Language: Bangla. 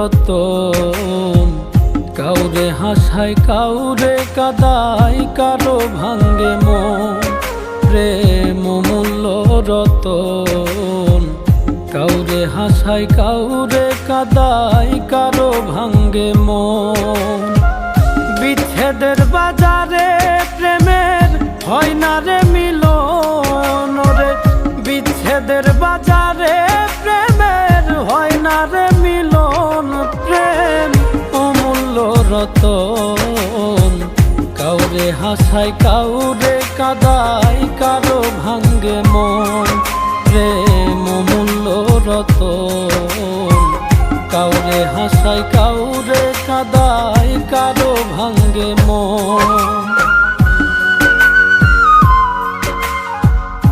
রতন। কাউরে হাসায় কাউরে কাদায়, কারো ভাঙ্গে মন। প্রেম মূল্য রতন। কাউরে হাসায় কাউরে কাদায়, কারো ভাঙ্গে মন। বিচ্ছেদের বাজারে প্রেমের হয় না রে মিলন রে। বিচ্ছেদের বাজারে প্রেমের হয় না রে মিলন। প্রেম অমূল্য রতন। কাউরে হাসায় কাউরে কাদায়, কারো ভাঙ্গে মন। প্রেম অমূল্য রতন। কাউরে হাসায় কাউরে কাদায়, কারো ভাঙ্গে মন।